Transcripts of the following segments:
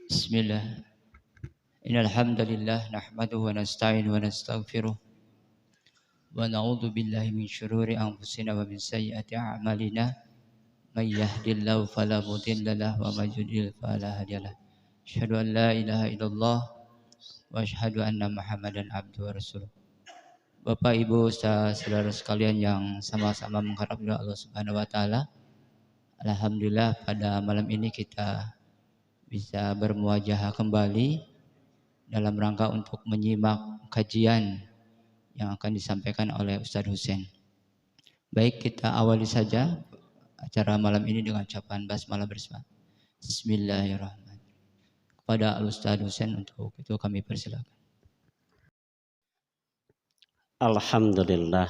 Bismillah. Innal hamdalillah nahmaduhu wa nasta'inu wa nastaghfiruh wa na'udzu billahi min syururi anfusina wa min sayyiati a'malina. May yahdihillahu fala mudilla lahu wa may yudlil fala hadiyalah. Asyhadu an la ilaha illallah wa asyhadu anna Muhammadan abduhu wa rasuluh. Bapak, Ibu, saudara sekalian yang sama-sama mengharapkan Allah Subhanahu wa taala. Alhamdulillah pada malam ini kita bisa bermuajahah kembali dalam rangka untuk menyimak kajian yang akan disampaikan oleh Ustadz Husain. Baik, kita awali saja acara malam ini dengan ucapan basmalah bersama. Bismillahirrahmanirrahim. Kepada Ustadz Husain untuk itu kami persilakan. Alhamdulillah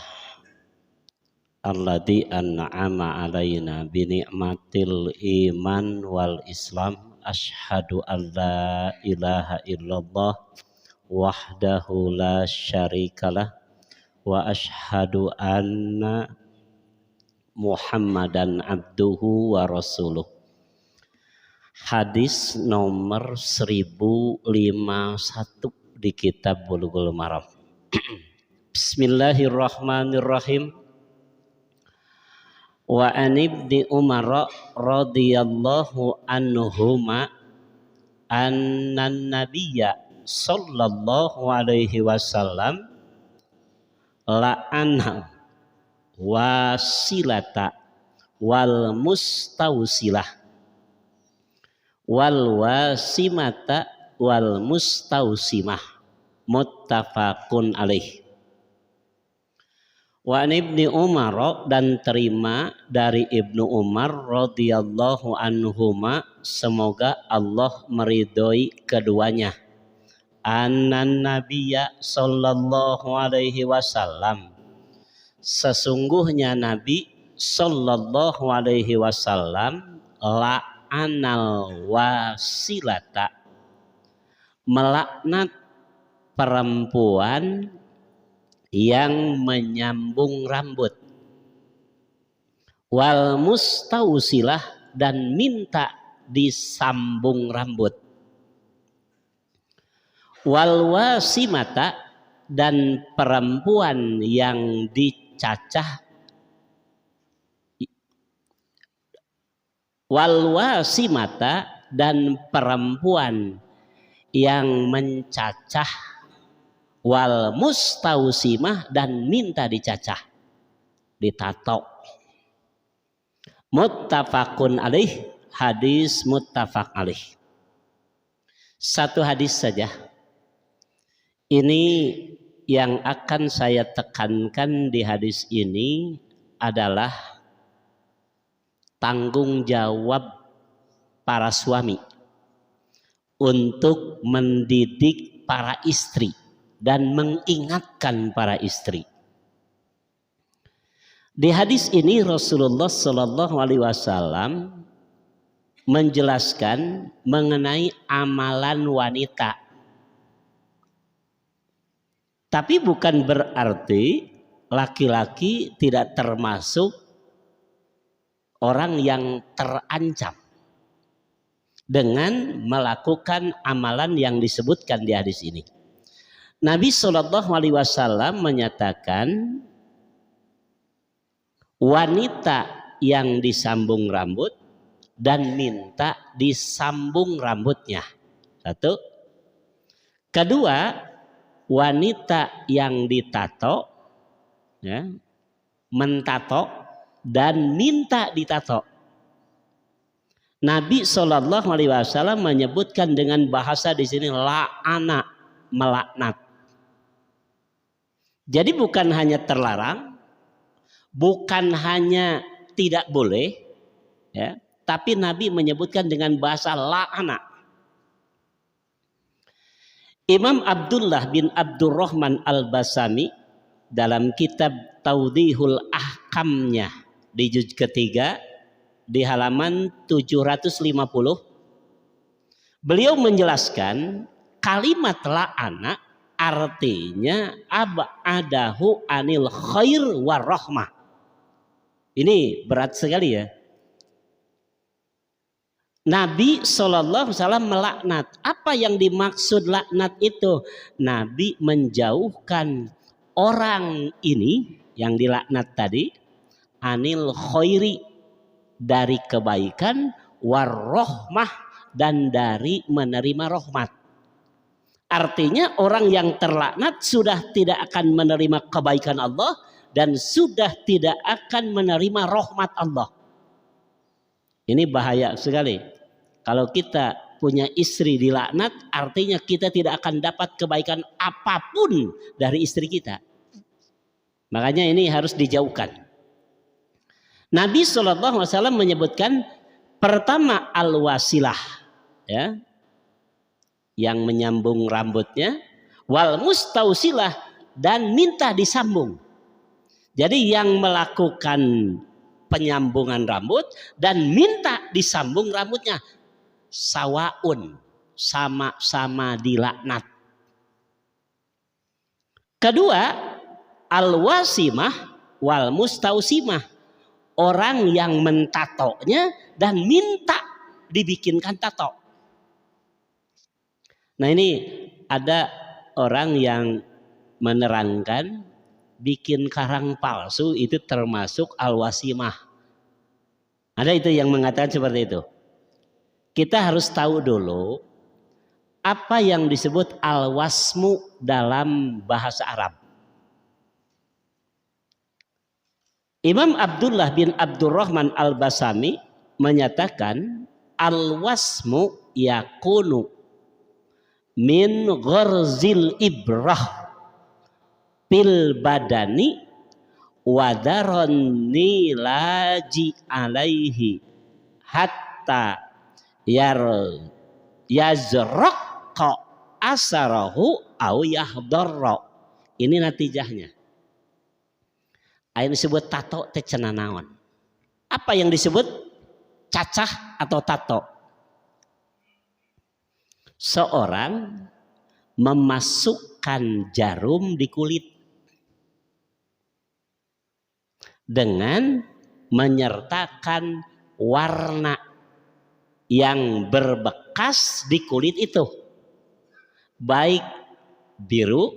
alladzi an'ama alaina bi ni'matil iman wal islam. Asyhadu an la ilaha illallah wahdahu la syarikalah wa asyhadu anna Muhammadan abduhu wa rasuluh. Hadis nomor 1051 di kitab Bulughul Maram. Bismillahirrahmanirrahim. Wa an ibni Umar radhiyallahu anhuma annan nabiyya sallallahu alaihi wasallam la'ana wasilata wal mustausilah wal wasimata wal mustausimah. Muttafaqun alaih. Wa ibni Umar, dan terima dari Ibnu Umar radhiyallahu anhuma, semoga Allah meridhoi keduanya. Annan nabiyya sallallahu alaihi wasallam, sesungguhnya Nabi sallallahu alaihi wasallam la'anal wasilata, melaknat perempuan yang menyambung rambut, wal mustausilah, dan minta disambung rambut, wal wasimata, dan perempuan yang dicacah, wal wasimata, dan perempuan yang mencacah, wal mustausimah, dan minta dicacah, ditato. Muttafaqun alaih. Hadis muttafaq alaih. Satu hadis saja. Ini yang akan saya tekankan di hadis ini adalah tanggung jawab para suami untuk mendidik para istri dan mengingatkan para istri. Di hadis ini Rasulullah Shallallahu Alaihi Wasallam menjelaskan mengenai amalan wanita. Tapi bukan berarti laki-laki tidak termasuk orang yang terancam dengan melakukan amalan yang disebutkan di hadis ini. Nabi Shallallahu Alaihi Wasallam menyatakan wanita yang disambung rambut dan minta disambung rambutnya. Satu. Kedua, wanita yang ditato, ya, mentato dan minta ditato. Nabi Shallallahu Alaihi Wasallam menyebutkan dengan bahasa di sini la'ana, melaknat. Jadi bukan hanya terlarang, bukan hanya tidak boleh, ya, tapi Nabi menyebutkan dengan bahasa la'ana. Imam Abdullah bin Abdurrahman Al-Basami dalam kitab Tawdihul Ahkamnya di juz ketiga di halaman 750, beliau menjelaskan kalimat la'ana artinya ab'adahu anil khair war rahmah. Ini berat sekali ya. Nabi SAW melaknat. Apa yang dimaksud laknat itu? Nabi menjauhkan orang ini yang dilaknat tadi, anil khairi, dari kebaikan, warrohmah, dan dari menerima rahmat. Artinya orang yang terlaknat sudah tidak akan menerima kebaikan Allah dan sudah tidak akan menerima rahmat Allah. Ini bahaya sekali. Kalau kita punya istri dilaknat, artinya kita tidak akan dapat kebaikan apapun dari istri kita. Makanya ini harus dijauhkan. Nabi SAW menyebutkan pertama al-wasilah, ya, yang menyambung rambutnya, wal mustausilah, dan minta disambung. Jadi yang melakukan penyambungan rambut dan minta disambung rambutnya, sawaun, sama-sama dilaknat. Kedua, al-wasimah wal mustausimah, orang yang mentatonya dan minta dibikinkan tato. Nah ini ada orang yang menerangkan bikin karang palsu itu termasuk al-wasimah. Ada itu yang mengatakan seperti itu. Kita harus tahu dulu apa yang disebut al-wasmu dalam bahasa Arab. Imam Abdullah bin Abdurrahman al-Basami menyatakan al-wasmu yakunu min gharzil ibrah pil badani wadaron nilaji alaihi hatta yazraqqa asarahu au yahdarra. Ini natijahnya. Yang disebut tato teh cenah naon. Apa yang disebut cacah atau tato? Seorang memasukkan jarum di kulit dengan menyertakan warna yang berbekas di kulit itu, baik biru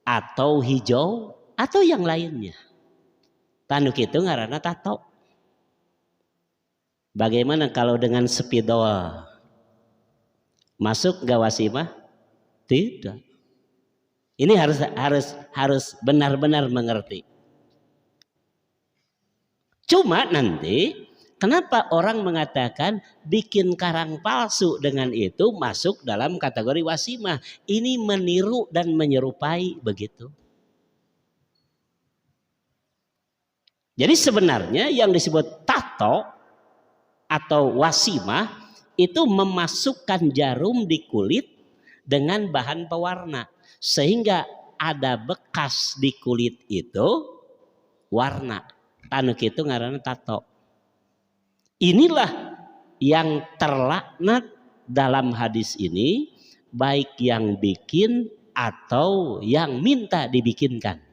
atau hijau atau yang lainnya. Tanduk itu ngaranna tato. Bagaimana kalau dengan spidol? Masuk gak wasimah? Tidak. Ini harus benar-benar mengerti. Cuma nanti kenapa orang mengatakan bikin karang palsu dengan itu masuk dalam kategori wasimah? Ini meniru dan menyerupai begitu. Jadi sebenarnya yang disebut tato atau wasimah itu memasukkan jarum di kulit dengan bahan pewarna sehingga ada bekas di kulit itu warna. Tanuk itu ngaranna tato. Inilah yang terlaknat dalam hadis ini, baik yang bikin atau yang minta dibikinkan.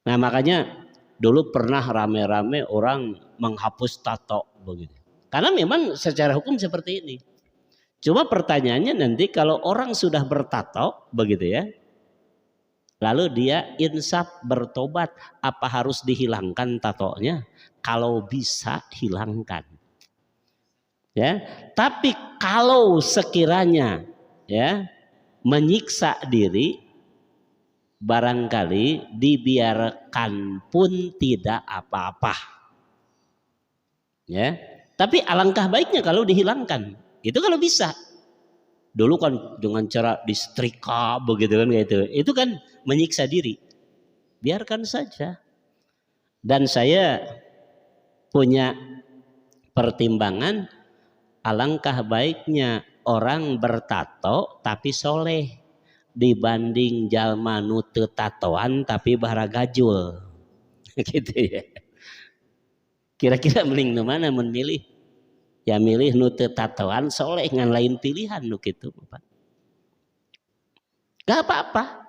Nah makanya dulu pernah rame-rame orang menghapus tato begitu. Karena memang secara hukum seperti ini. Cuma pertanyaannya nanti kalau orang sudah bertato begitu ya, lalu dia insaf bertobat, apa harus dihilangkan tatonya? Kalau bisa hilangkan. Ya, tapi kalau sekiranya ya menyiksa diri, barangkali dibiarkan pun tidak apa-apa. Ya. Tapi alangkah baiknya kalau dihilangkan. Itu kalau bisa. Dulu kan dengan cara disetrika begitu kan gitu. Itu kan menyiksa diri. Biarkan saja. Dan saya punya pertimbangan, alangkah baiknya orang bertato tapi soleh dibanding jalma nu teu tatoan tapi baragajul. Gitu ya. Kira-kira mending nu mana mun milih? Ya milih nu teu tatoan soleh ngan lain pilihan nu kitu, Pak. Gak apa-apa.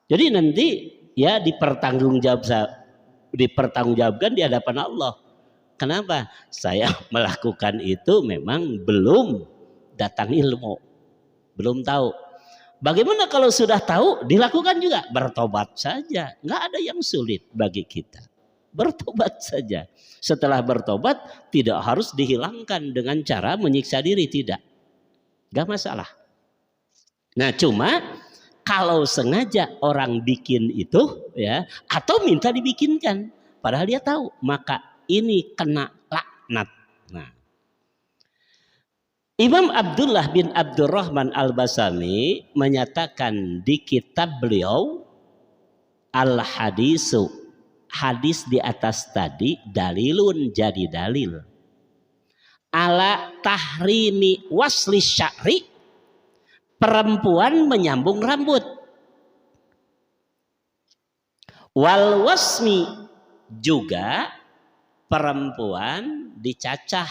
Jadi nanti ya dipertanggungjawabkan di hadapan Allah. Kenapa? Saya melakukan itu memang belum datang ilmu, belum tahu. Bagaimana kalau sudah tahu, dilakukan juga? Bertobat saja. Nggak ada yang sulit bagi kita. Bertobat saja. Setelah bertobat, tidak harus dihilangkan dengan cara menyiksa diri, tidak. Nggak masalah. Nah, cuma kalau sengaja orang bikin itu, ya, atau minta dibikinkan, padahal dia tahu, maka ini kena laknat. Nah, Imam Abdullah bin Abdurrahman Al-Basami menyatakan di kitab beliau Al-Hadisu, hadis di atas tadi dalilun, jadi dalil ala tahrimi wasli sya'ri, perempuan menyambung rambut, wal wasmi, juga perempuan dicacah,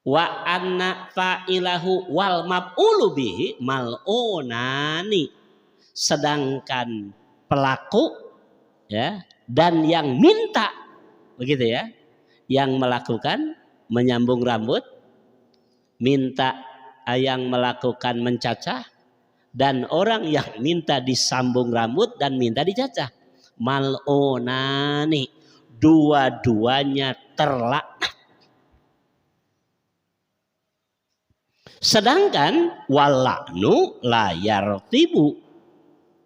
wa anna fa'ilahu wal maf'ulu bihi mal'unani, sedangkan pelaku, ya, dan yang minta, begitu ya, yang melakukan menyambung rambut, minta yang melakukan mencacah, dan orang yang minta disambung rambut dan minta dicacah, mal'unani, dua-duanya terlaknat. Sedangkan walaknu la yartibu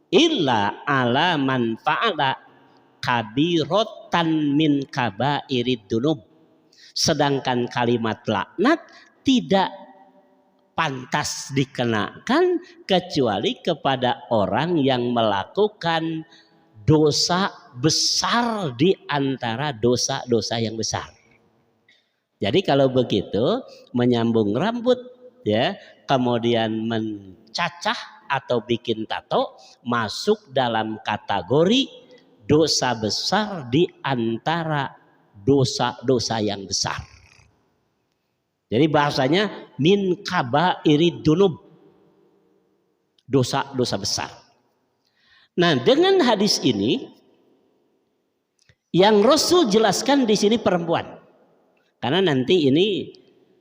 illa ala man fa'ala kabiratan min kabairid dunub. Sedangkan kalimat laknat tidak pantas dikenakan kecuali kepada orang yang melakukan dosa besar di antara dosa-dosa yang besar. Jadi kalau begitu, menyambung rambut, ya, kemudian mencacah atau bikin tato masuk dalam kategori dosa besar di antara dosa-dosa yang besar. Jadi bahasanya min kabairid dunub, dosa-dosa besar. Nah, dengan hadis ini yang Rasul jelaskan di sini perempuan, karena nanti ini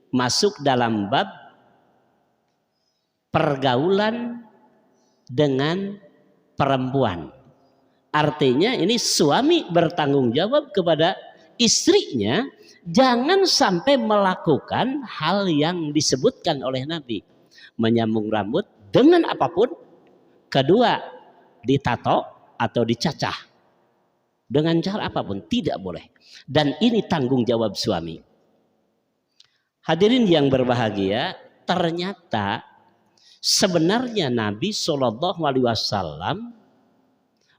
masuk dalam bab pergaulan dengan perempuan. Artinya ini suami bertanggung jawab kepada istrinya, jangan sampai melakukan hal yang disebutkan oleh Nabi, menyambung rambut dengan apapun, kedua ditato atau dicacah dengan cara apapun, tidak boleh. Dan ini tanggung jawab suami. Hadirin yang berbahagia, ternyata sebenarnya Nabi SAW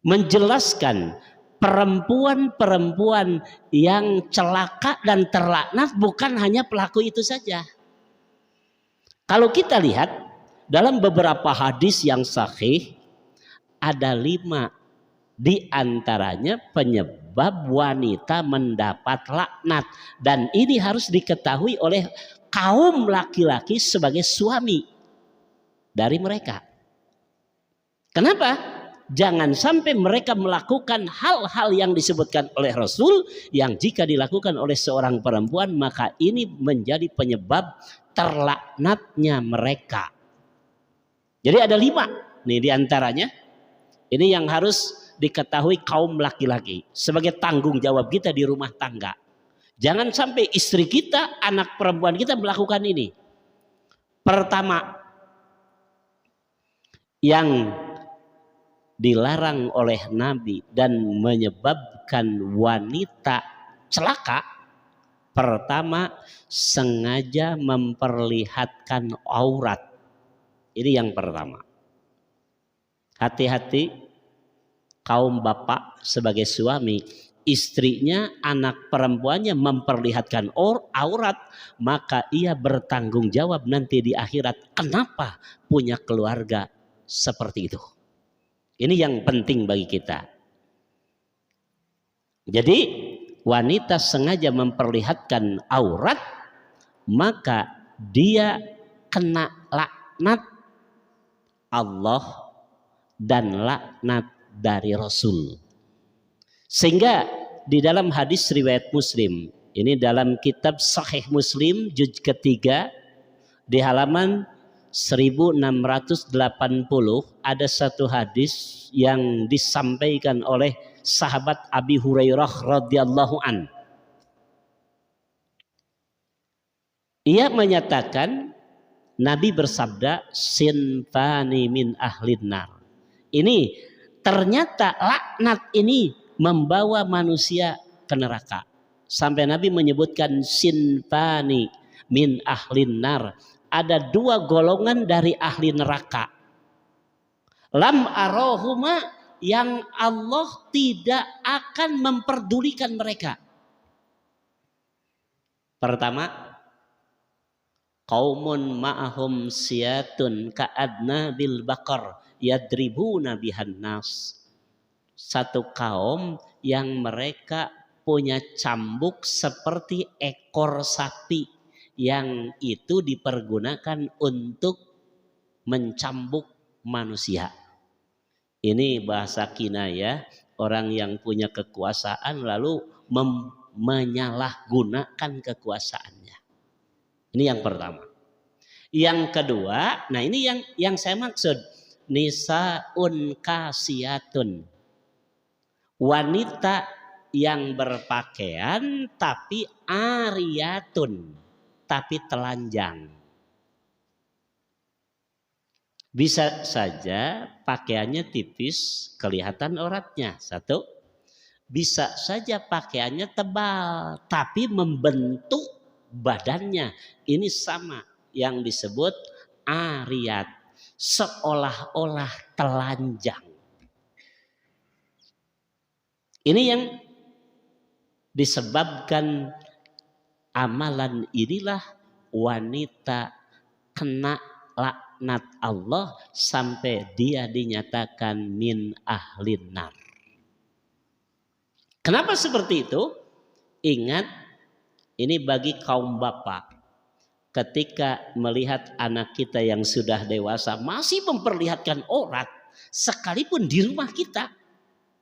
menjelaskan perempuan-perempuan yang celaka dan terlaknat bukan hanya pelaku itu saja. Kalau kita lihat dalam beberapa hadis yang sahih, ada 5 di antaranya penyebab wanita mendapat laknat, dan ini harus diketahui oleh kaum laki-laki sebagai suami dari mereka. Kenapa? Jangan sampai mereka melakukan hal-hal yang disebutkan oleh Rasul yang jika dilakukan oleh seorang perempuan maka ini menjadi penyebab terlaknatnya mereka. Jadi ada 5 nih diantaranya. Ini yang harus diketahui kaum laki-laki sebagai tanggung jawab kita di rumah tangga. Jangan sampai istri kita, anak perempuan kita melakukan ini. Pertama, yang dilarang oleh Nabi dan menyebabkan wanita celaka, pertama, sengaja memperlihatkan aurat. Ini yang pertama. Hati-hati kaum bapak sebagai suami, istrinya, anak perempuannya memperlihatkan aurat, maka ia bertanggung jawab nanti di akhirat kenapa punya keluarga seperti itu. Ini yang penting bagi kita. Jadi wanita sengaja memperlihatkan aurat, maka dia kena laknat Allah dan laknat dari Rasul. Sehingga di dalam hadis riwayat Muslim. Ini dalam kitab Sahih Muslim juz ketiga di halaman 1680 ada satu hadis yang disampaikan oleh sahabat Abi Hurairah radhiyallahu an. Ia menyatakan Nabi bersabda, sinfani min ahlin nar. Ini ternyata laknat ini membawa manusia ke neraka. Sampai Nabi menyebutkan sinfani min ahlin nar. Ada dua golongan dari ahli neraka. Lam arohuma, yang Allah tidak akan memperdulikan mereka. Pertama, qaumun ma'ahum siyatun ka'adna bil baqar yadribuna bihan nas. Satu kaum yang mereka punya cambuk seperti ekor sapi, yang itu dipergunakan untuk mencambuk manusia. Ini bahasa kinayah, orang yang punya kekuasaan lalu menyalahgunakan kekuasaannya. Ini yang pertama. Yang kedua, nah ini yang saya maksud, nisaun kasiyatun. Wanita yang berpakaian tapi ariyatun, tapi telanjang. Bisa saja pakaiannya tipis, kelihatan auratnya. Satu. Bisa saja pakaiannya tebal, tapi membentuk badannya. Ini sama yang disebut ariyat, seolah-olah telanjang. Ini yang disebabkan amalan inilah wanita kena laknat Allah sampai dia dinyatakan min ahlin nar. Kenapa seperti itu? Ingat, ini bagi kaum bapak. Ketika melihat anak kita yang sudah dewasa masih memperlihatkan aurat sekalipun di rumah kita,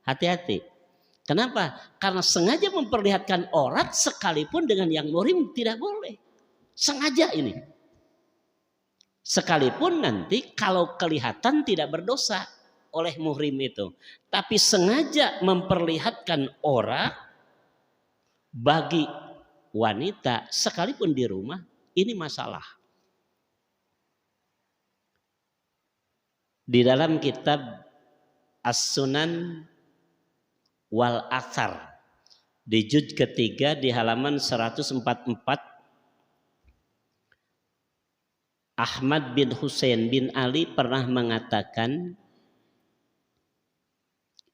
hati-hati. Kenapa? Karena sengaja memperlihatkan aurat sekalipun dengan yang muhrim tidak boleh. Sengaja ini. Sekalipun nanti kalau kelihatan tidak berdosa oleh muhrim itu. Tapi sengaja memperlihatkan aurat bagi wanita sekalipun di rumah, ini masalah. Di dalam kitab As-Sunan wal Athar di juz ketiga di halaman 144, Ahmad bin Husain bin Ali pernah mengatakan,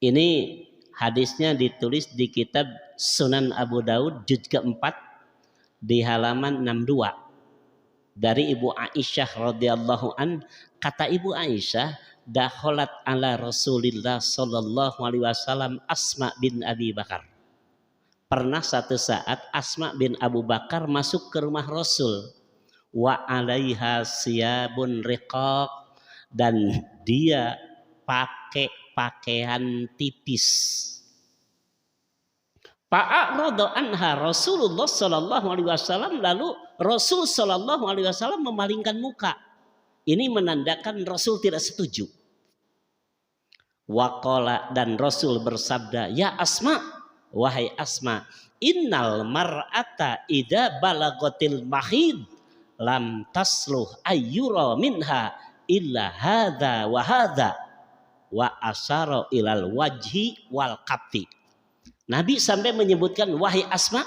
ini hadisnya ditulis di kitab Sunan Abu Daud juz keempat di halaman 62 dari Ibu Aisyah radhiyallahu an. Kata Ibu Aisyah, dakhalat ala Rasulillah sallallahu alaihi wasallam Asma bin Abi Bakar. Pernah satu saat Asma bin Abu Bakar masuk ke rumah Rasul. Wa alaiha siyabun riqaq, dan dia pakai pakaian tipis. Fa'arada anha Rasulullah sallallahu alaihi wasallam, lalu Rasul sallallahu alaihi wasallam memalingkan muka. Ini menandakan Rasul tidak setuju. Waqala, dan Rasul bersabda, ya Asma, wahai Asma, innal mar'ata idza balagatil mahid lam tasluh ayyura minha illa hadza wa hadza, wa asyara ilal wajhi wal kaffi. Nabi sampai menyebutkan, wahai Asma,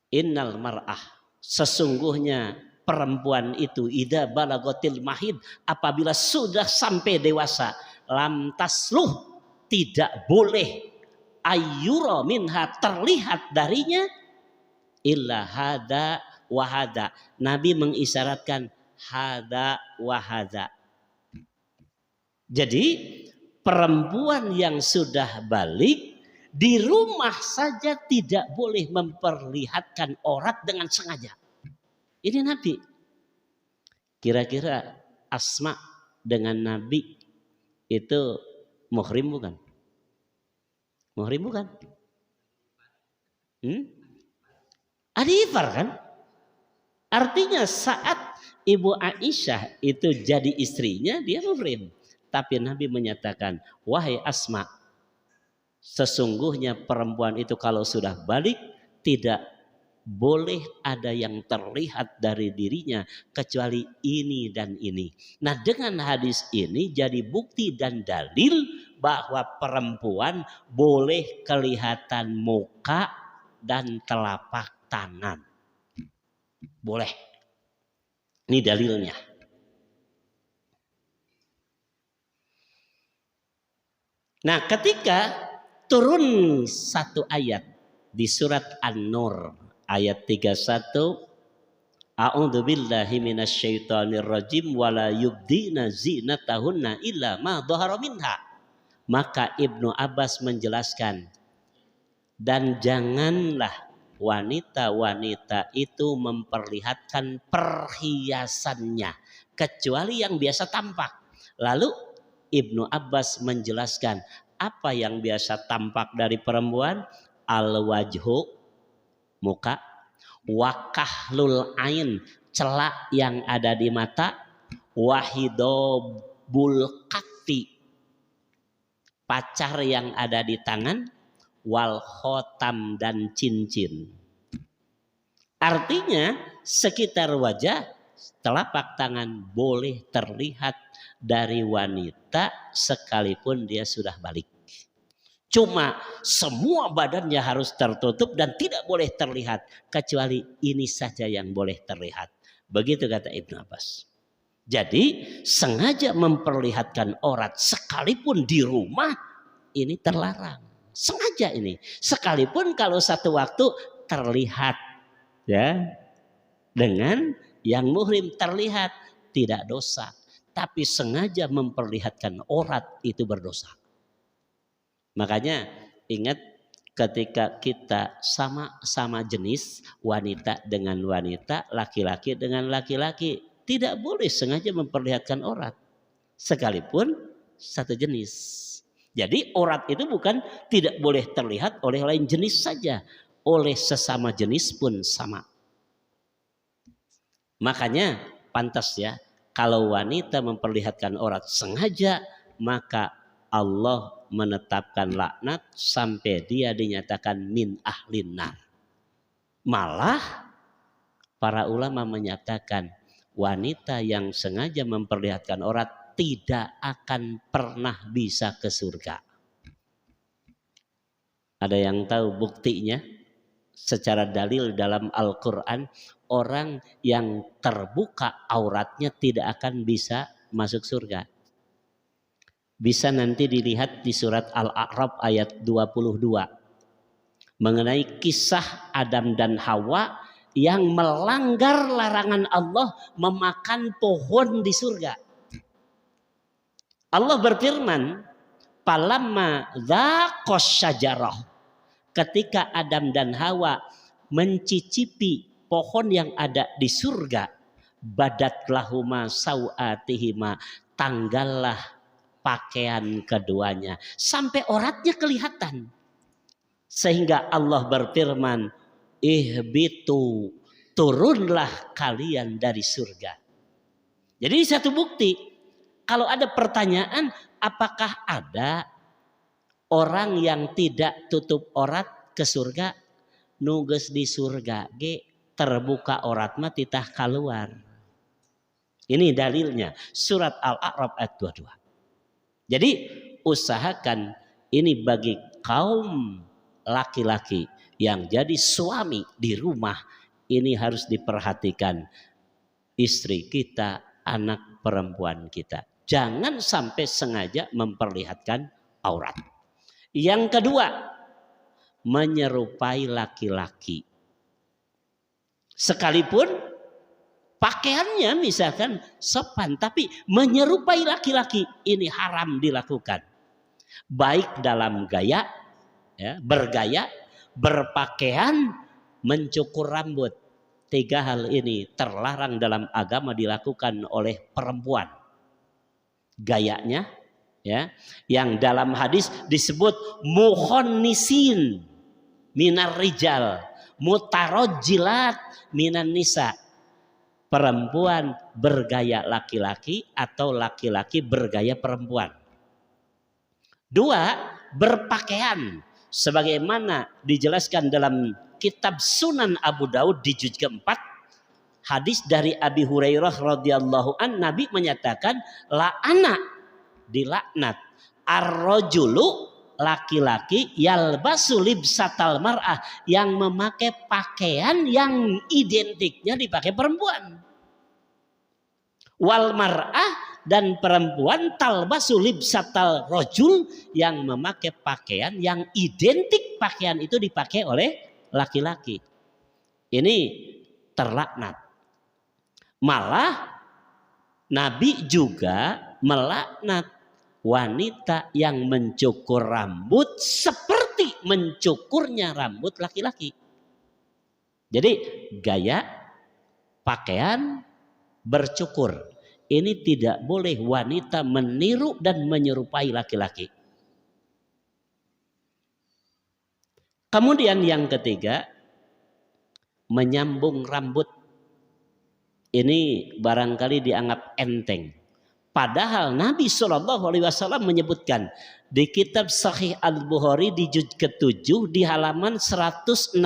innal mar'ah, sesungguhnya perempuan itu idza balagatil mahid, apabila sudah sampai dewasa, lam tasluh, tidak boleh, ayyura minha, terlihat darinya, illa hada wa hada. Nabi mengisyaratkan hada wa hada. Jadi perempuan yang sudah balik di rumah saja tidak boleh memperlihatkan aurat dengan sengaja. Ini Nabi. Kira-kira Asma dengan Nabi itu muhrim bukan? Muhrim bukan? Adik ipar kan? Artinya saat Ibu Aisyah itu jadi istrinya, dia muhrim. Tapi Nabi menyatakan, wahai Asma, sesungguhnya perempuan itu kalau sudah balik tidak boleh ada yang terlihat dari dirinya kecuali ini dan ini. Nah, dengan hadis ini jadi bukti dan dalil bahwa perempuan boleh kelihatan muka dan telapak tangan. Boleh. Ini dalilnya. Nah, ketika turun satu ayat di surat An-Nur ayat 31, A'udzu billahi minasyaitonir rajim wala yubdina zinatahunna illa ma dhahara minha. Maka Ibnu Abbas menjelaskan, dan janganlah wanita-wanita itu memperlihatkan perhiasannya kecuali yang biasa tampak. Lalu Ibnu Abbas menjelaskan apa yang biasa tampak dari perempuan, al-wajhu, muka, wakahlul ain, celak yang ada di mata, wahidobul kafi, pacar yang ada di tangan, wal khotam dan cincin. Artinya sekitar wajah, telapak tangan boleh terlihat dari wanita sekalipun dia sudah balik. Cuma semua badannya harus tertutup dan tidak boleh terlihat kecuali ini saja yang boleh terlihat. Begitu kata Ibnu Abbas. Jadi sengaja memperlihatkan aurat sekalipun di rumah ini terlarang. Sengaja ini. Sekalipun kalau satu waktu terlihat ya dengan yang muhrim terlihat tidak dosa. Tapi sengaja memperlihatkan aurat itu berdosa. Makanya ingat ketika kita sama-sama jenis, wanita dengan wanita, laki-laki dengan laki-laki, tidak boleh sengaja memperlihatkan aurat sekalipun satu jenis. Jadi aurat itu bukan tidak boleh terlihat oleh lain jenis saja, oleh sesama jenis pun sama. Makanya pantas ya, kalau wanita memperlihatkan aurat sengaja, maka Allah menetapkan laknat sampai dia dinyatakan min ahlin nar. Malah para ulama menyatakan wanita yang sengaja memperlihatkan aurat tidak akan pernah bisa ke surga. Ada yang tahu buktinya? Secara dalil dalam Al-Quran, orang yang terbuka auratnya tidak akan bisa masuk surga. Bisa nanti dilihat di surat Al-A'raf ayat 22. Mengenai kisah Adam dan Hawa yang melanggar larangan Allah memakan pohon di surga. Allah berfirman, "Falamma dzaqas syajarah." Ketika Adam dan Hawa mencicipi pohon yang ada di surga, badat lahuma sau'atihima, tanggallah pakaian keduanya sampai auratnya kelihatan. Sehingga Allah berfirman, ihbitu, turunlah kalian dari surga. Jadi satu bukti, kalau ada pertanyaan apakah ada orang yang tidak tutup aurat ke surga, nuges di surga ge terbuka aurat mah titah keluar. Ini dalilnya surat Al-A'raf ayat 22. Jadi usahakan ini bagi kaum laki-laki yang jadi suami di rumah, ini harus diperhatikan istri kita, anak perempuan kita. Jangan sampai sengaja memperlihatkan aurat. Yang kedua, menyerupai laki-laki. Sekalipun pakaiannya misalkan sopan, tapi menyerupai laki-laki ini haram dilakukan. Baik dalam gaya, ya, bergaya, berpakaian, mencukur rambut. 3 hal ini terlarang dalam agama dilakukan oleh perempuan. Gayanya, Ya, yang dalam hadis disebut mukhonnisin minar rijal, mutarojjilat minan nisa. Perempuan bergaya laki-laki atau laki-laki bergaya perempuan. Dua, berpakaian sebagaimana dijelaskan dalam kitab Sunan Abu Daud di juz keempat, hadis dari Abi Hurairah radhiyallahu an, Nabi menyatakan la'ana, dilaknat, ar-rajulu, laki-laki, yalbasu libsatal mar'ah, yang memakai pakaian yang identiknya dipakai perempuan. Wal mar'ah, dan perempuan, talbasu libsatal rajul, yang memakai pakaian yang identik pakaian itu dipakai oleh laki-laki. Ini terlaknat. Malah Nabi juga melaknat wanita yang mencukur rambut seperti mencukurnya rambut laki-laki. Jadi gaya pakaian bercukur ini tidak boleh wanita meniru dan menyerupai laki-laki. Kemudian yang ketiga, menyambung rambut. Ini barangkali dianggap enteng. Padahal Nabi SAW menyebutkan di kitab Sahih Al-Bukhari di juz ke-7 di halaman 165,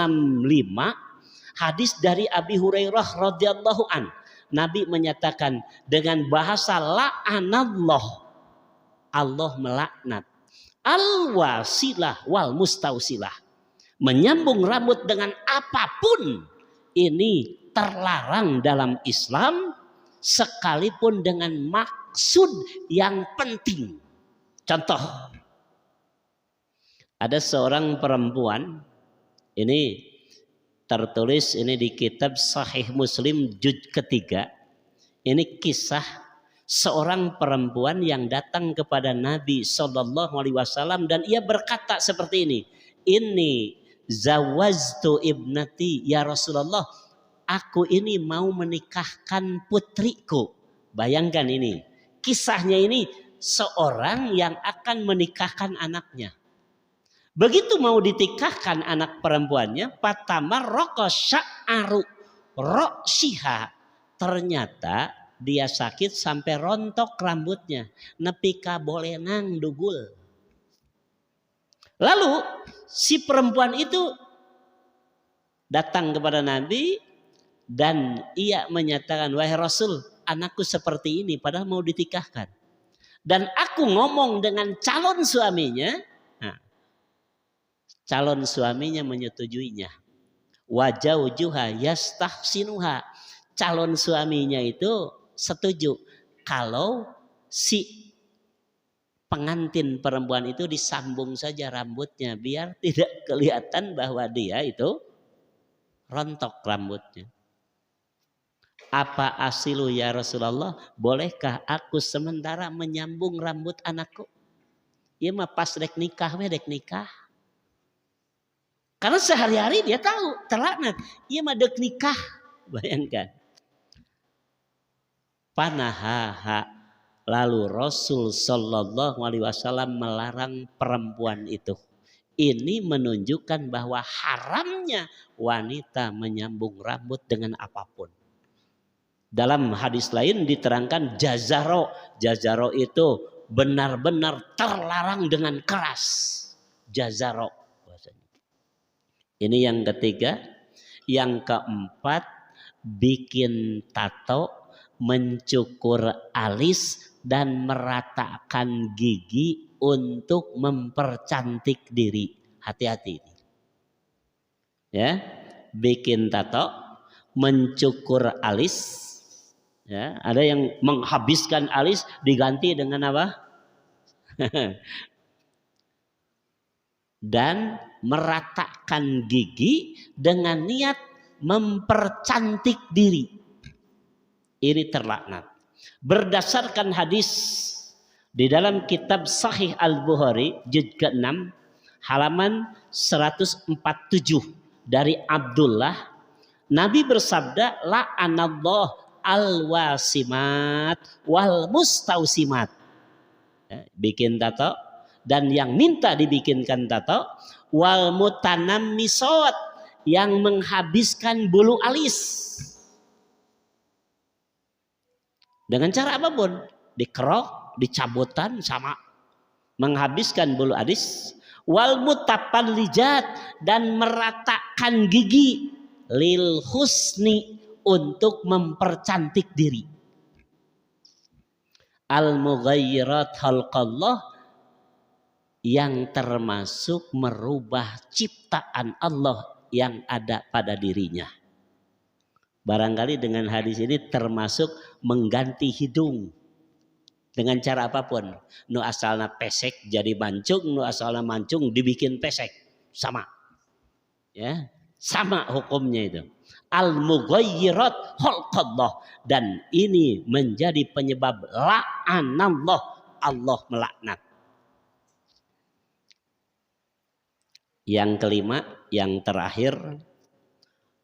hadis dari Abi Hurairah radhiyallahu an. Nabi menyatakan dengan bahasa la'anallah, Allah melaknat, al-wasilah wal mustausilah, menyambung rambut dengan apapun ini terlarang dalam Islam, sekalipun dengan maksud yang penting. Contoh, ada seorang perempuan, ini tertulis ini di kitab Sahih Muslim juz ketiga. Ini kisah seorang perempuan yang datang kepada Nabi SAW dan ia berkata seperti ini, ini zawaztu ibnati ya Rasulullah, aku ini mau menikahkan putriku. Bayangkan ini, kisahnya ini seorang yang akan menikahkan anaknya. Begitu mau ditikahkan anak perempuannya, patama rokosya'aru roksiha, ternyata dia sakit sampai rontok rambutnya, nepika bolenang dugul. Lalu si perempuan itu datang kepada Nabi dan ia menyatakan, wahai Rasul, anakku seperti ini padahal mau ditikahkan. Dan aku ngomong dengan calon suaminya, calon suaminya menyetujuinya. Wajaujuha yastahsinuha, calon suaminya itu setuju kalau si pengantin perempuan itu disambung saja rambutnya biar tidak kelihatan bahwa dia itu rontok rambutnya. Apa asilu ya Rasulullah, bolehkah aku sementara menyambung rambut anakku? Iya mah pas dek nikah, dek nikah. Karena sehari-hari dia tahu terlaknat. Ia madek nikah. Bayangkan. Panahaha. Lalu Rasul Sallallahu Alaihi Wasallam melarang perempuan itu. Ini menunjukkan bahwa haramnya wanita menyambung rambut dengan apapun. Dalam hadis lain diterangkan jazaro. Jazaro itu benar-benar terlarang dengan keras. Jazaro. Ini yang ketiga. Yang keempat, bikin tato, mencukur alis, dan meratakan gigi untuk mempercantik diri. Hati-hati. Ya, bikin tato, mencukur alis. Ya, ada yang menghabiskan alis diganti dengan apa? Dan meratakan gigi dengan niat mempercantik diri. Ini terlaknat. Berdasarkan hadis di dalam kitab Sahih Al-Bukhari juz ke-6 halaman 147 dari Abdullah, Nabi bersabda, la'anallah al-wasimat wal mustausimat. bikin tato, dan yang minta dibikinkan tato, wal mutanammisat, yang menghabiskan bulu alis dengan cara apapun, dikerok, dicabutan sama, menghabiskan bulu alis, wal mutapallijat, dan meratakan gigi, lil husni, untuk mempercantik diri, al mughayyirat khalqallah, yang termasuk merubah ciptaan Allah yang ada pada dirinya. Barangkali dengan hadis ini termasuk mengganti hidung dengan cara apapun. Nu asalna pesek jadi mancung, nu asalna mancung dibikin pesek, sama. Ya, sama hukumnya itu. Al-mughayyirat khalqallah, dan ini menjadi penyebab la'anallah, Allah melaknat. Yang kelima, yang terakhir,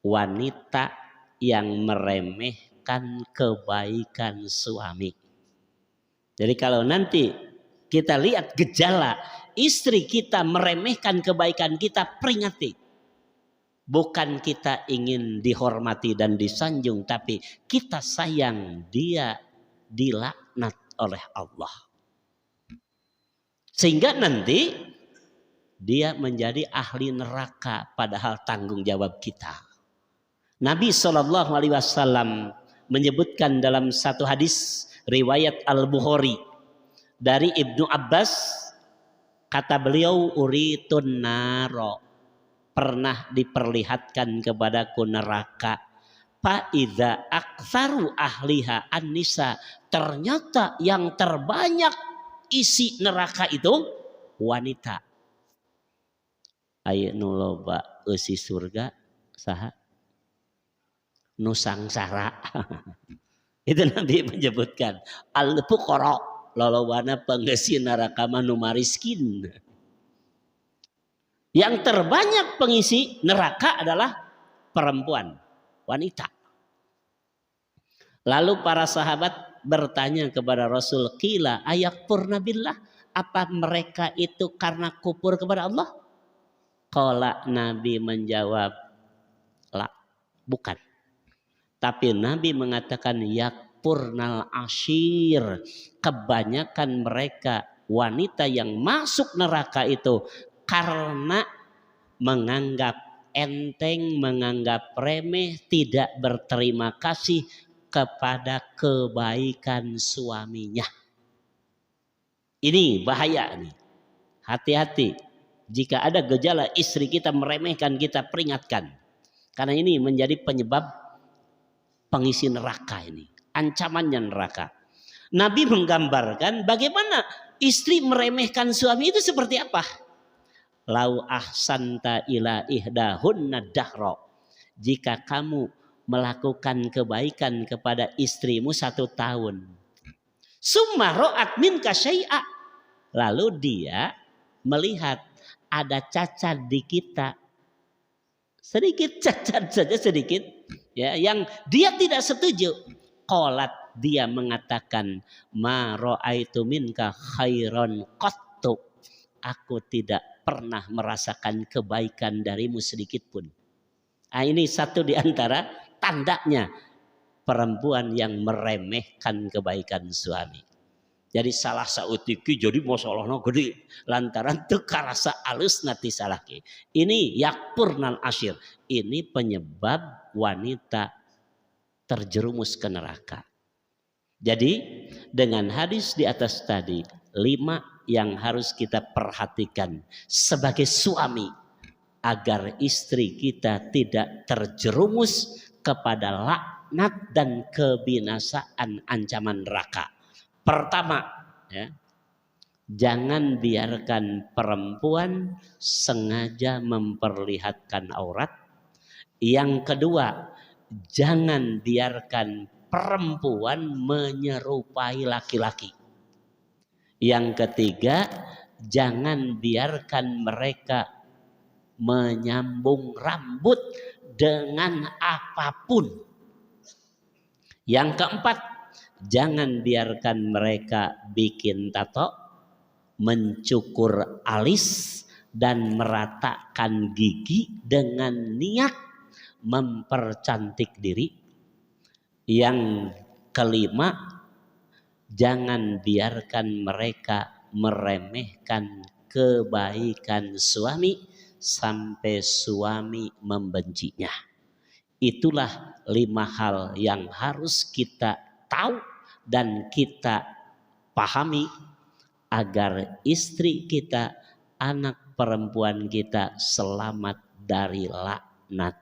wanita yang meremehkan kebaikan suami. Jadi kalau nanti kita lihat gejala istri kita meremehkan kebaikan kita, peringati. Bukan kita ingin dihormati dan disanjung, tapi kita sayang dia dilaknat oleh Allah. Sehingga nanti dia menjadi ahli neraka, padahal tanggung jawab kita. Nabi SAW menyebutkan dalam satu hadis riwayat Al-Bukhari dari Ibnu Abbas, kata beliau, uritun naro, pernah diperlihatkan kepadaku neraka, faidza aktsaru ahliha an-nisa, ternyata yang terbanyak isi neraka itu wanita. Aya nu loba eusi surga saha? Nusangsara. Itu Nabi menyebutkan al-fuqara, lolowana pengisi neraka manu mariskin. Yang terbanyak pengisi neraka adalah perempuan, wanita. Lalu para sahabat bertanya kepada Rasul, qila ayakfurna billah, apa mereka itu karena kufur kepada Allah? Qala, Nabi menjawab, la, bukan. Tapi Nabi mengatakan yakfurnal ashir, kebanyakan mereka wanita yang masuk neraka itu karena menganggap enteng, menganggap remeh, tidak berterima kasih kepada kebaikan suaminya. Ini bahaya nih. Hati-hati. Jika ada gejala istri kita meremehkan, kita peringatkan. Karena ini menjadi penyebab pengisi neraka ini. Ancamannya neraka. Nabi menggambarkan bagaimana istri meremehkan suami itu seperti apa. Lau ahsanta ila ihdahunna dahra, jika kamu melakukan kebaikan kepada istrimu 1 tahun, summa ra'at minka syai'a, lalu dia melihat ada cacat di kita, sedikit cacat saja, sedikit ya, yang dia tidak setuju, qalat, dia mengatakan, ma ra'aitu minka khairan qattu, aku tidak pernah merasakan kebaikan darimu sedikit pun. Nah, ini satu di antara tandanya perempuan yang meremehkan kebaikan suami. Jadi salah sautiki jadi masalahnya gede lantaran teu karasa alus nati salaki. Ini yakpurnal asyir. Ini penyebab wanita terjerumus ke neraka. Jadi dengan hadis di atas tadi, 5 yang harus kita perhatikan sebagai suami agar istri kita tidak terjerumus kepada laknat dan kebinasaan ancaman neraka. Pertama, ya, jangan biarkan perempuan sengaja memperlihatkan aurat. Yang kedua, jangan biarkan perempuan menyerupai laki-laki. Yang ketiga, jangan biarkan mereka menyambung rambut dengan apapun. Yang keempat, jangan biarkan mereka bikin tato. mencukur alis dan meratakan gigi dengan niat mempercantik diri. Yang kelima, jangan biarkan mereka meremehkan kebaikan suami sampai suami membencinya. Itulah 5 hal yang harus kita tahu dan kita pahami agar istri kita, anak perempuan kita selamat dari laknat.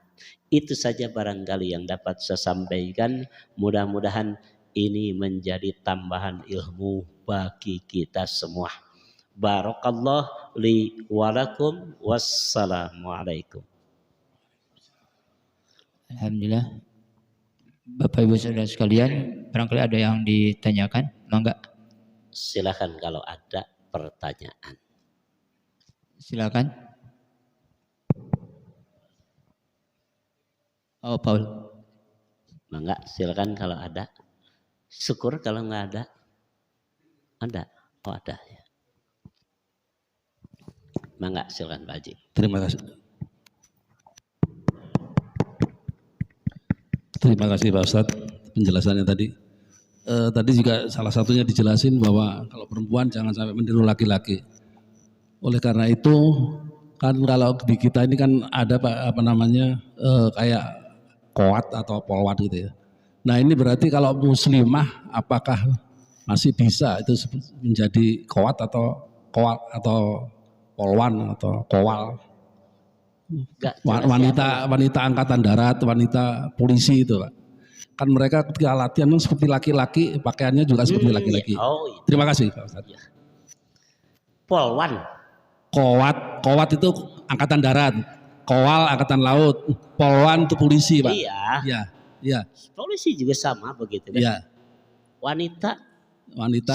Itu saja barangkali yang dapat saya sampaikan. Mudah-mudahan ini menjadi tambahan ilmu bagi kita semua. Barakallah li walakum. Wassalamualaikum. Alhamdulillah. Bapak Ibu Saudara sekalian, barangkali ada yang ditanyakan, mangga. Silakan kalau ada pertanyaan. Silakan. Oh, Paul. Mangga, silakan kalau ada. Syukur kalau nggak ada. Ada. Oh, ada ya. Mangga, silakan Pak Haji. Terima kasih. Terima kasih Pak Ustadz penjelasannya tadi. Tadi juga salah satunya dijelasin bahwa kalau perempuan jangan sampai meniru laki-laki. Oleh karena itu kan kalau di kita ini kan ada kayak koat atau polwan gitu ya. Nah ini berarti kalau muslimah apakah masih bisa itu menjadi koat atau polwan atau kowal? Wanita angkatan darat, wanita polisi itu Pak. Kan mereka ketika latihan kan seperti laki-laki, pakaiannya juga seperti laki-laki. Iya. Terima kasih Pak Ustadz. Polwan. Kowat itu angkatan darat, kowal angkatan laut, polwan itu polisi Pak. Iya. Polisi juga sama begitu kan? Iya. Wanita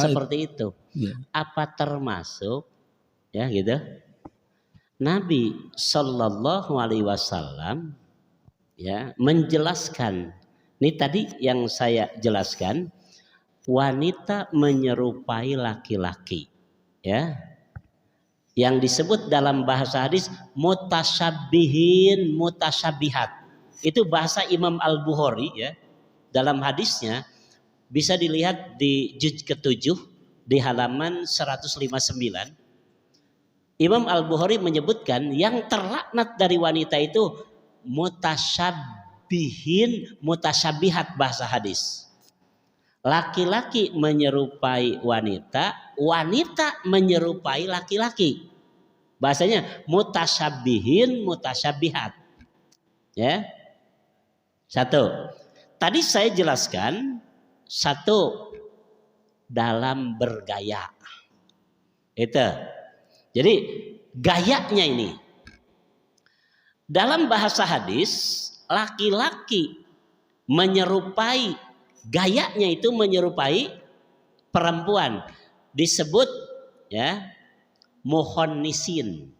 seperti itu. Iya. Apa termasuk ya gitu? Nabi Shallallahu Alaihi Wasallam ya menjelaskan. Ini tadi yang saya jelaskan, wanita menyerupai laki-laki, ya. Yang disebut dalam bahasa hadis mutasyabihin, mutasyabihat. Itu bahasa Imam Al-Bukhari ya. Dalam hadisnya bisa dilihat di juz ke-7 di halaman 159. Imam Al-Bukhari menyebutkan yang terlaknat dari wanita itu mutasyabihin, mutasyabihat bahasa hadis. Laki-laki menyerupai wanita, wanita menyerupai laki-laki. Bahasanya mutasyabihin, mutasyabihat. Ya. Satu. Tadi saya jelaskan satu dalam bergaya. Itu. Jadi gayanya ini. Dalam bahasa hadis, laki-laki menyerupai, gayanya itu menyerupai perempuan. Disebut ya muhonnisin.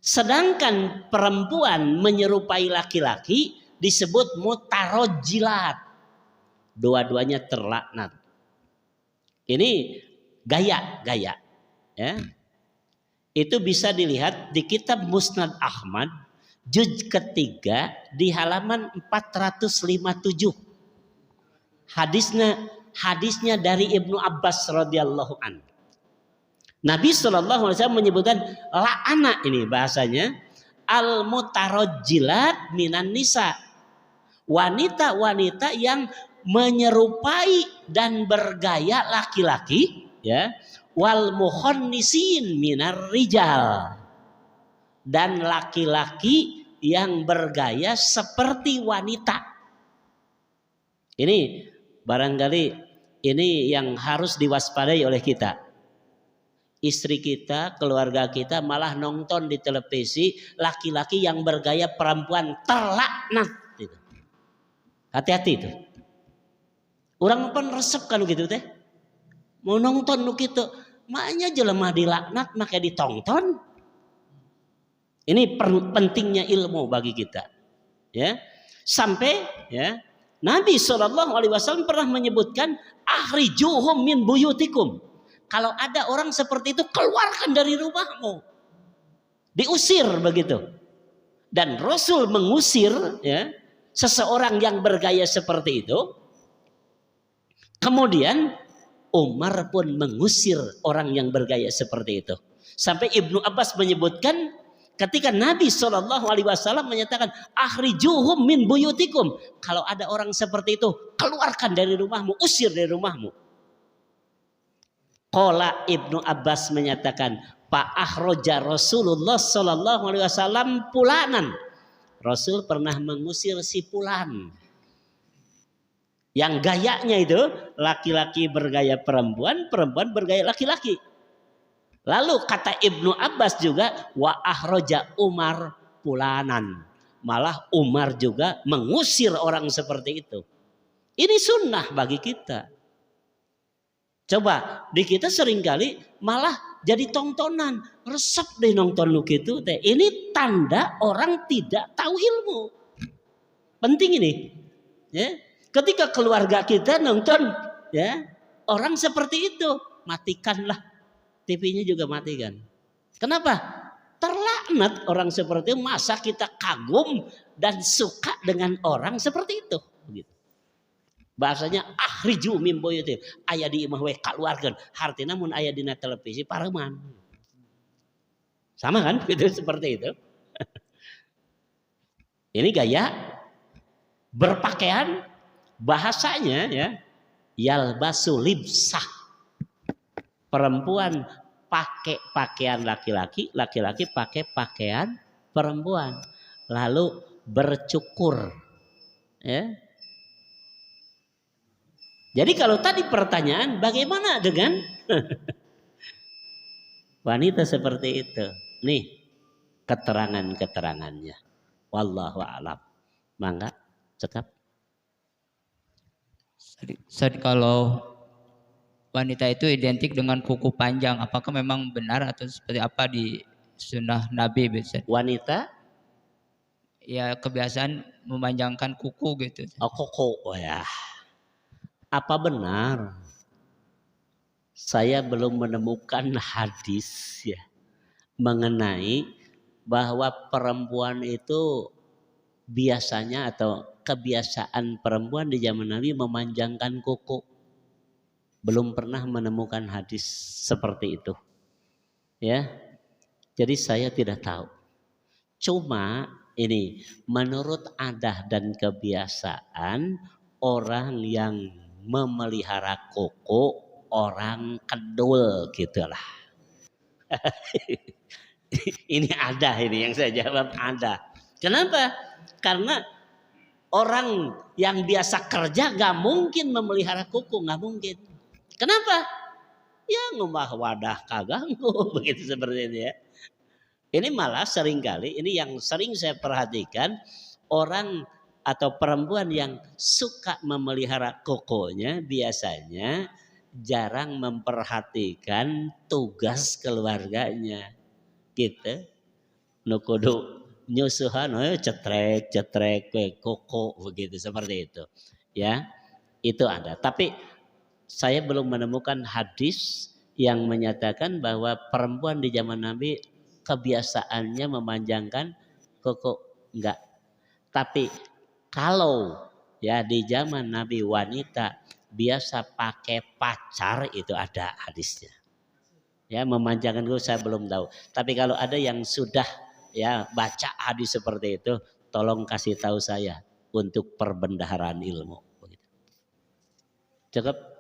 Sedangkan perempuan menyerupai laki-laki disebut mutarojilat. Dua-duanya terlaknat. Ini gaya. Ya. Itu bisa dilihat di kitab Musnad Ahmad juz ketiga di halaman 457. Hadisnya dari Ibnu Abbas radhiyallahu an. Nabi SAW menyebutkan la'ana ini bahasanya al-mutarajjilat minan nisa. Wanita-wanita yang menyerupai dan bergaya laki-laki ya. Wal mukhonnisin minar rijal, dan laki-laki yang bergaya seperti wanita. Ini barangkali ini yang harus diwaspadai oleh kita. Istri kita, keluarga kita malah nonton di televisi laki-laki yang bergaya perempuan, terlaknat. Hati-hati itu. Orang pun resep kan gitu teh. Mau nonton lu gitu. Makanya jelema dilaknat maka ditonton. Ini pentingnya ilmu bagi kita. Ya. Sampai ya Nabi SAW pernah menyebutkan akhrijuhum min buyutikum. Kalau ada orang seperti itu, keluarkan dari rumahmu. Diusir begitu. Dan Rasul mengusir ya, seseorang yang bergaya seperti itu. Kemudian Umar pun mengusir orang yang bergaya seperti itu. Sampai Ibnu Abbas menyebutkan ketika Nabi SAW menyatakan akhrijuhum min buyutikum. Kalau ada orang seperti itu, keluarkan dari rumahmu, usir dari rumahmu. Qala Ibnu Abbas menyatakan, Pak akhroja Rasulullah SAW pulanan. Rasul pernah mengusir si Fulan. Yang gayanya itu laki-laki bergaya perempuan, perempuan bergaya laki-laki. Lalu kata Ibnu Abbas juga wa akhroja Umar pulanan. Malah Umar juga mengusir orang seperti itu. Ini sunnah bagi kita. Coba di kita seringkali malah jadi tontonan. Resep deh nonton lu gitu. Ini tanda orang tidak tahu ilmu. Penting ini. Ya. Ketika keluarga kita nonton ya orang seperti itu, matikanlah. TV-nya juga matikan. Kenapa? Terlaknat orang seperti itu. Masa kita kagum dan suka dengan orang seperti itu. Begitu. Bahasanya akhriju min buyuti. Aya di imah we keluarkan. Hartina mun aya dina televisi pareman. Sama kan? Gitu, seperti itu. Ini gaya berpakaian, bahasanya ya yalbasu libsah. Perempuan pakai pakaian laki-laki, laki-laki pakai pakaian perempuan. Lalu bercukur. Ya. Jadi kalau tadi pertanyaan bagaimana dengan wanita seperti itu? Nih keterangan-keterangannya. Wallahu a'lam. Mangga cekap. Kalau wanita itu identik dengan kuku panjang, apakah memang benar atau seperti apa di sunnah Nabi biasanya? Wanita? Ya kebiasaan memanjangkan kuku gitu. Oh kuku, oh ya. Apa benar? Saya belum menemukan hadis ya mengenai bahwa perempuan itu biasanya atau kebiasaan perempuan di zaman Nabi memanjangkan kuku. Belum pernah menemukan hadis seperti itu. Ya. Jadi saya tidak tahu. Cuma ini menurut adat dan kebiasaan orang yang memelihara kuku orang kedul gitulah. Ini ada ini yang saya jawab ada. Kenapa? Karena orang yang biasa kerja gak mungkin memelihara kuku, gak mungkin. Kenapa? Ya ngubah wadah kaganggu begitu seperti itu ya. Ini malah seringkali ini yang sering saya perhatikan orang atau perempuan yang suka memelihara kukunya biasanya jarang memperhatikan tugas keluarganya. Gitu. Nukudu nyusuhan cetrek koko begitu seperti itu. Ya. Itu ada. Tapi saya belum menemukan hadis yang menyatakan bahwa perempuan di zaman Nabi kebiasaannya memanjangkan kuku. Enggak. Tapi kalau ya di zaman Nabi wanita biasa pakai pacar itu ada hadisnya. Ya memanjangkan kuku saya belum tahu. Tapi kalau ada yang sudah ya baca hadis seperti itu, tolong kasih tahu saya untuk perbendaharaan ilmu. Cukup.